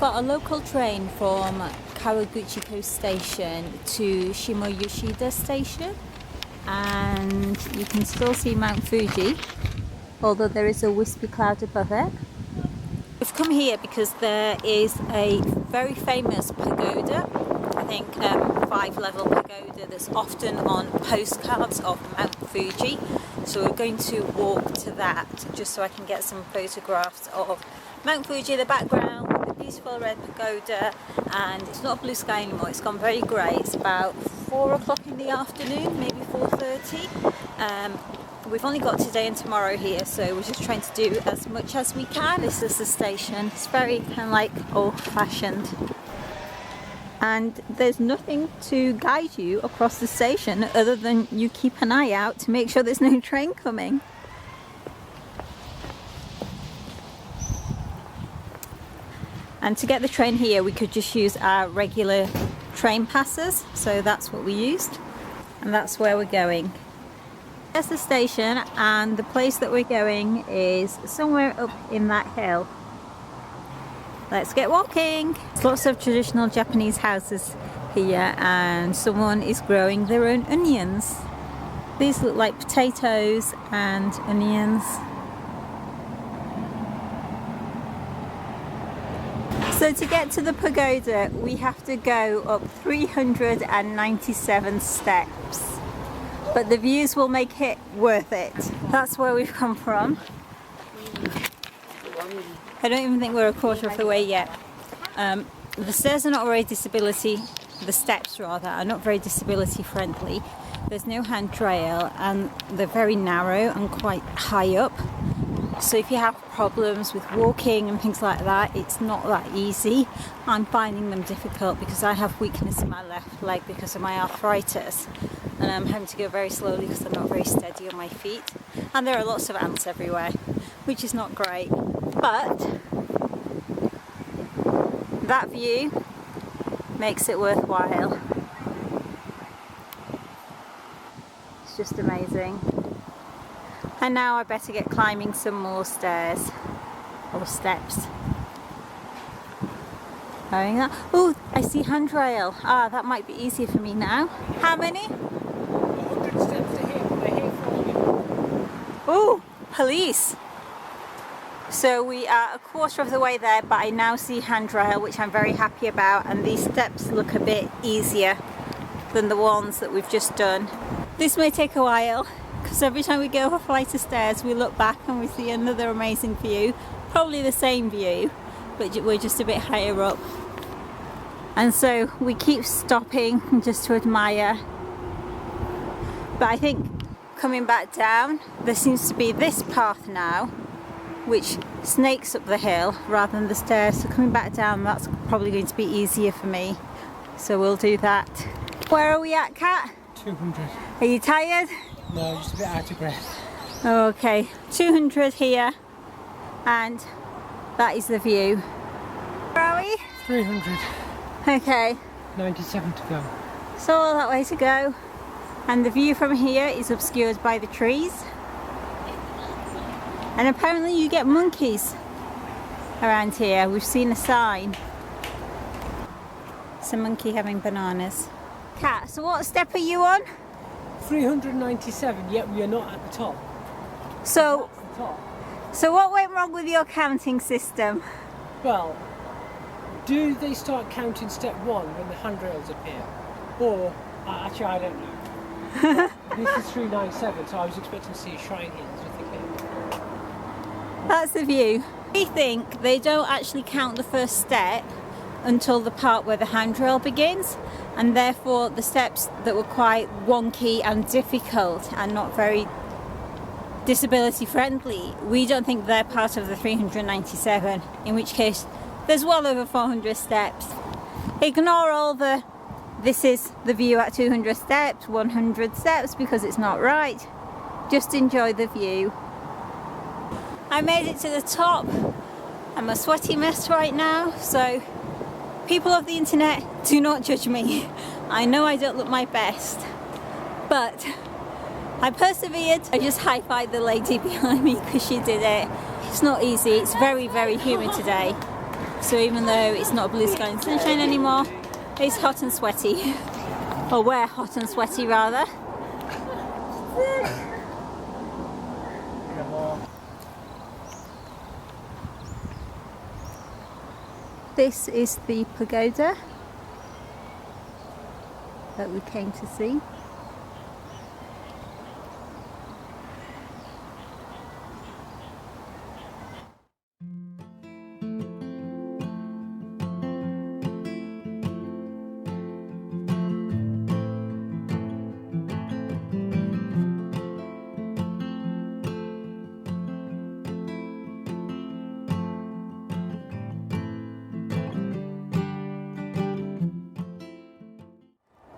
got a local train from Kawaguchiko station to Shimoyoshida station, and you can still see Mount Fuji, although there is a wispy cloud above it. We've come here because there is a very famous pagoda, I think 5-level pagoda, that's often on postcards of Mount Fuji. So we're going to walk to that just so I can get some photographs of Mount Fuji in the background with the beautiful red pagoda. And it's not blue sky anymore, it's gone very grey. It's about 4 o'clock in the afternoon, maybe 4:30. We've only got today and tomorrow here, so we're just trying to do as much as we can. This is the station. It's very kind of like old-fashioned. And there's nothing to guide you across the station other than you keep an eye out to make sure there's no train coming. And to get the train here, we could just use our regular train passes. So that's what we used. And that's where we're going. There's the station, and the place that we're going is somewhere up in that hill. Let's get walking. There's lots of traditional Japanese houses here, and someone is growing their own onions. These look like potatoes and onions. So to get to the pagoda, we have to go up 397 steps. But the views will make it worth it. That's where we've come from. I don't even think we're a quarter of the way yet. The stairs are not very the steps rather, are not very disability friendly. There's no handrail and they're very narrow and quite high up. So if you have problems with walking and things like that, it's not that easy. I'm finding them difficult because I have weakness in my left leg because of my arthritis. And I'm having to go very slowly because I'm not very steady on my feet. And there are lots of ants everywhere, which is not great. But that view makes it worthwhile. It's just amazing. And now I better get climbing some more stairs or steps. Going that. Oh, I see handrail. Ah, that might be easier for me now. How many? 100 steps to here, but they're here for you. Oh, police. So we are a quarter of the way there, but I now see handrail, which I'm very happy about, and these steps look a bit easier than the ones that we've just done. This may take a while, because every time we go up a flight of stairs we look back and we see another amazing view, probably the same view, but we're just a bit higher up. And so we keep stopping just to admire. But I think coming back down, there seems to be this path now which snakes up the hill rather than the stairs, so coming back down, that's probably going to be easier for me, so we'll do that. Where are we at, Kat? 200. Are you tired? No, just a bit out of breath. Okay, 200 here, and that is the view. Where are we? 300. Okay. 97 to go. So all that way to go, and the view from here is obscured by the trees. And apparently you get monkeys around here. We've seen a sign. It's a monkey having bananas. Kat, so what step are you on? 397, yet we are not at the top. So, That's the top. so what went wrong with your counting system? Well, do they start counting step 1 when the handrails appear? Or, actually I don't know. This is 397, so I was expecting to see a shrine here. So I think That's the view. We think they don't actually count the first step until the part where the handrail begins, and therefore the steps that were quite wonky and difficult and not very disability friendly, we don't think they're part of the 397, in which case there's well over 400 steps. Ignore all the this is the view at 200 steps, 100 steps, because it's not right. Just enjoy the view. I made it to the top. I'm a sweaty mess right now, so people of the internet, do not judge me. I know I don't look my best, but I persevered. I just high-fived the lady behind me because she did it. It's not easy, it's very, very humid today. So even though it's not blue sky and sunshine anymore, it's hot and sweaty. Or we're hot and sweaty rather. This is the pagoda that we came to see.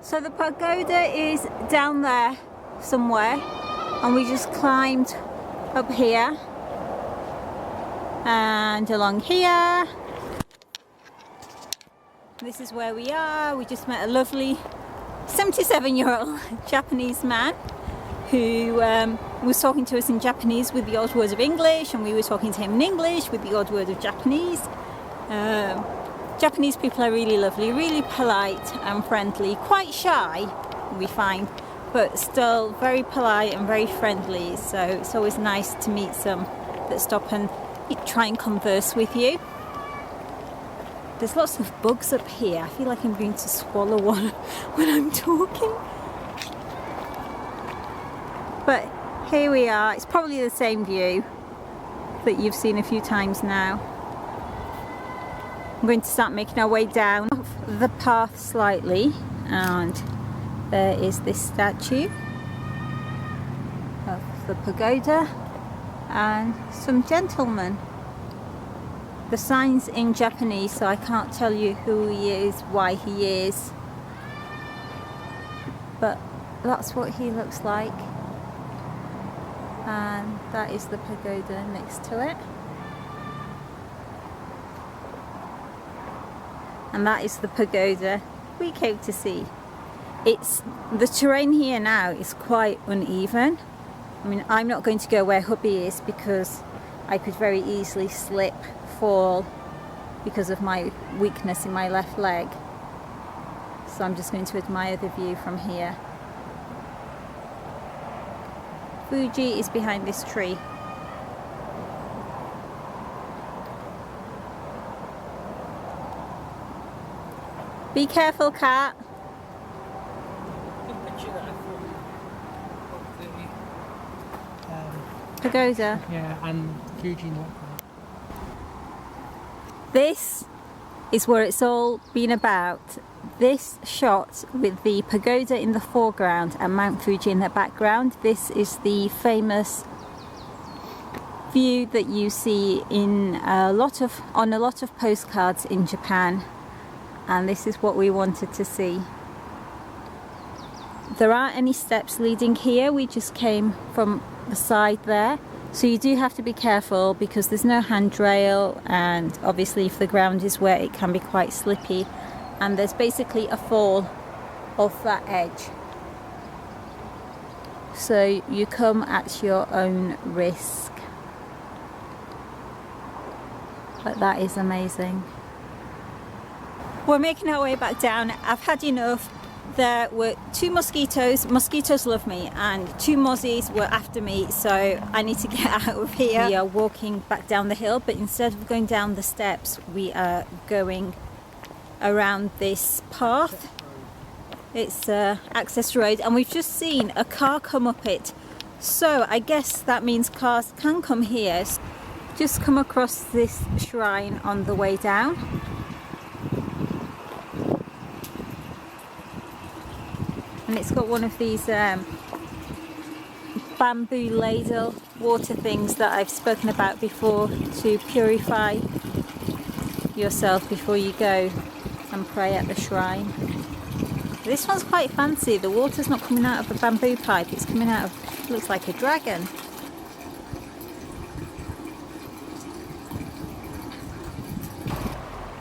So the pagoda is down there somewhere, and we just climbed up here and along here. This is where we are. We just met a lovely 77-year-old Japanese man who was talking to us in Japanese with the odd word of English, and we were talking to him in English with the odd word of Japanese. Japanese people are really lovely, really polite and friendly, quite shy we find, but still very polite and very friendly, so it's always nice to meet some that stop and try and converse with you. There's lots of bugs up here. I feel like I'm going to swallow one when I'm talking. But here we are. It's probably the same view that you've seen a few times now. I'm going to start making our way down the path slightly, and there is this statue of the pagoda and some gentlemen. The sign's in Japanese, so I can't tell you who he is, why he is, but that's what he looks like, and that is the pagoda next to it. And that is the pagoda we came to see. The terrain here now is quite uneven. I mean, I'm not going to go where hubby is because I could very easily slip, fall because of my weakness in my left leg. So I'm just going to admire the view from here. Fuji is behind this tree. Be careful, cat. Pagoda. Yeah, and Fuji. This is where it's all been about. This shot with the pagoda in the foreground and Mount Fuji in the background. This is the famous view that you see on a lot of postcards in Japan. And this is what we wanted to see. There aren't any steps leading here. We just came from the side there. So you do have to be careful because there's no handrail, and obviously if the ground is wet it can be quite slippy, and there's basically a fall off that edge. So you come at your own risk. But that is amazing. We're making our way back down. I've had enough. There were two mosquitoes. Mosquitoes love me, and two mozzies were after me, so I need to get out of here. We are walking back down the hill, but instead of going down the steps, we are going around this path. It's access road, and we've just seen a car come up it. So I guess that means cars can come here. Just come across this shrine on the way down. And it's got one of these bamboo ladle water things that I've spoken about before to purify yourself before you go and pray at the shrine. This one's quite fancy. The water's not coming out of a bamboo pipe, it's coming out of, looks like a dragon.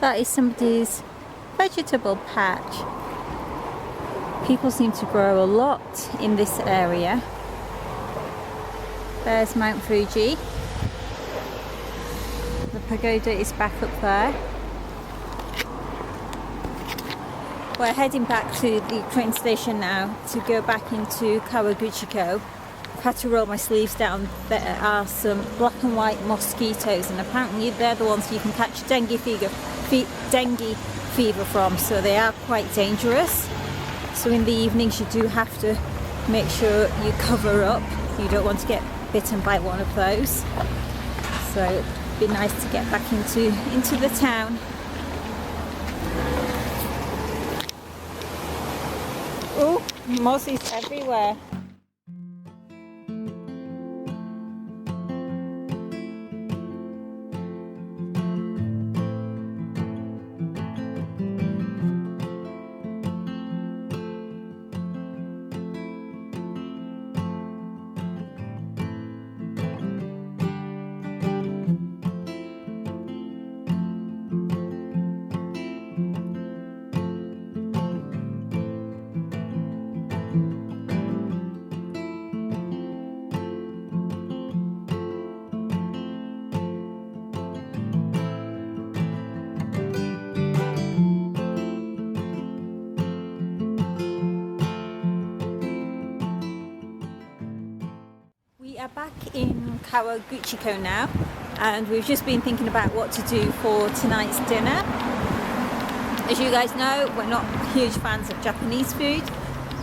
That is somebody's vegetable patch. People seem to grow a lot in this area. There's Mount Fuji. The pagoda is back up there. We're heading back to the train station now to go back into Kawaguchiko. I've had to roll my sleeves down. There are some black and white mosquitoes, and apparently they're the ones you can catch dengue fever from, so they are quite dangerous. So in the evenings you do have to make sure you cover up. You don't want to get bitten by one of those. So it'd be nice to get back into the town. Oh, mosses everywhere. We are back in Kawaguchiko now, and we've just been thinking about what to do for tonight's dinner. As you guys know, we're not huge fans of Japanese food,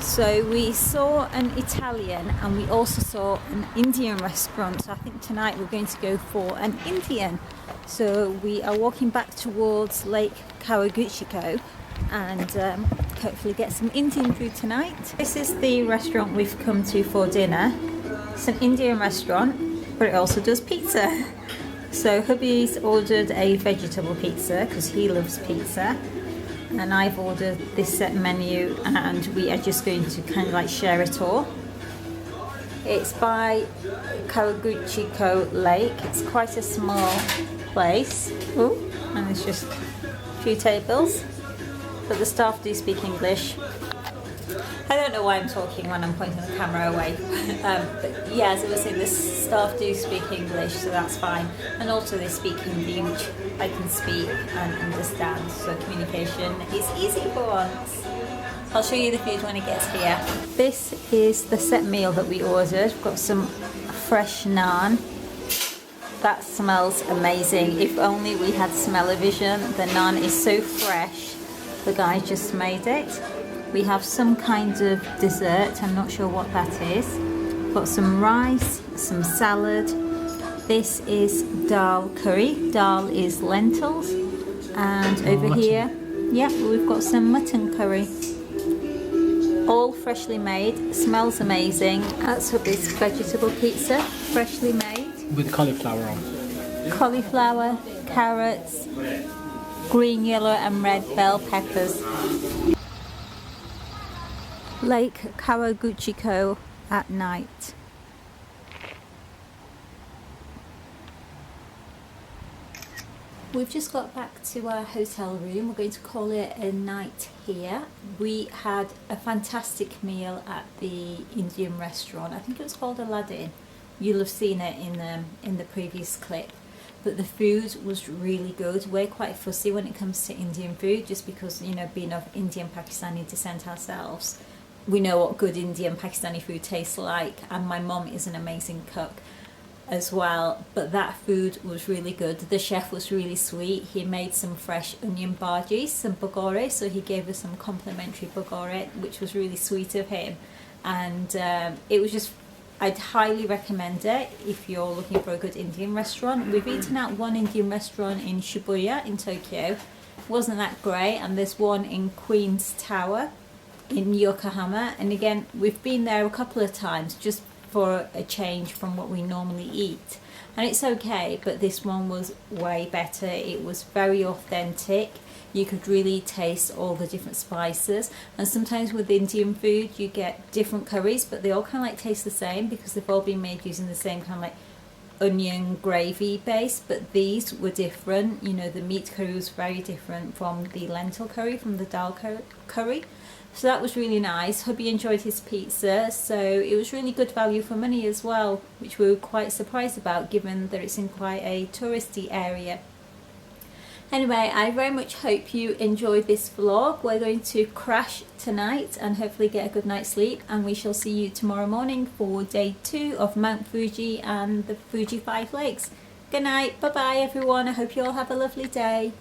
so we saw an Italian and we also saw an Indian restaurant. So I think tonight we're going to go for an Indian. So we are walking back towards Lake Kawaguchiko and hopefully get some Indian food tonight. This is the restaurant we've come to for dinner. It's an Indian restaurant, but it also does pizza. So hubby's ordered a vegetable pizza because he loves pizza, and I've ordered this set menu, and we are just going to kind of like share it all. It's by Kawaguchiko Lake. It's quite a small place. Ooh, and there's just a few tables, but the staff do speak English. I don't know why I'm talking when I'm pointing the camera away. But yeah, as I was saying, the staff do speak English, so that's fine. And also they speak Hindi, which I can speak and understand, so communication is easy for once. I'll show you the food when it gets here. This is the set meal that we ordered. We've got some fresh naan. That smells amazing. If only we had smell-o-vision. The naan is so fresh. The guy just made it. We have some kind of dessert, I'm not sure what that is. Got some rice, some salad. This is dal curry. Dal is lentils. And over here, yeah, we've got some mutton curry. All freshly made, smells amazing. That's hubby's vegetable pizza, freshly made. With cauliflower on. Cauliflower, carrots, green, yellow and red bell peppers. Lake Kawaguchiko at night. We've just got back to our hotel room. We're going to call it a night here. We had a fantastic meal at the Indian restaurant. I think it was called Aladdin. You'll have seen it in the previous clip. But the food was really good. We're quite fussy when it comes to Indian food, just because, you know, being of Indian Pakistani descent ourselves, we know what good Indian Pakistani food tastes like, and my mom is an amazing cook as well, but that food was really good. The chef was really sweet. He made some fresh onion bhajis, some bagore, so he gave us some complimentary bagore, which was really sweet of him. And it was just, I'd highly recommend it if you're looking for a good Indian restaurant. We've eaten at one Indian restaurant in Shibuya in Tokyo. Wasn't that great, and there's one in Queen's Tower in Yokohama, and again we've been there a couple of times just for a change from what we normally eat, and it's okay, but this one was way better. It was very authentic. You could really taste all the different spices, and sometimes with Indian food you get different curries, but they all kind of like taste the same because they've all been made using the same kind of like onion gravy base, but these were different. You know, the meat curry was very different from the lentil curry, from the dal curry. So that was really nice. Hubby enjoyed his pizza, so it was really good value for money as well, which we were quite surprised about given that it's in quite a touristy area. Anyway, I very much hope you enjoyed this vlog. We're going to crash tonight and hopefully get a good night's sleep, and we shall see you tomorrow morning for day 2 of Mount Fuji and the Fuji 5 Lakes. Good night, bye bye everyone. I hope you all have a lovely day.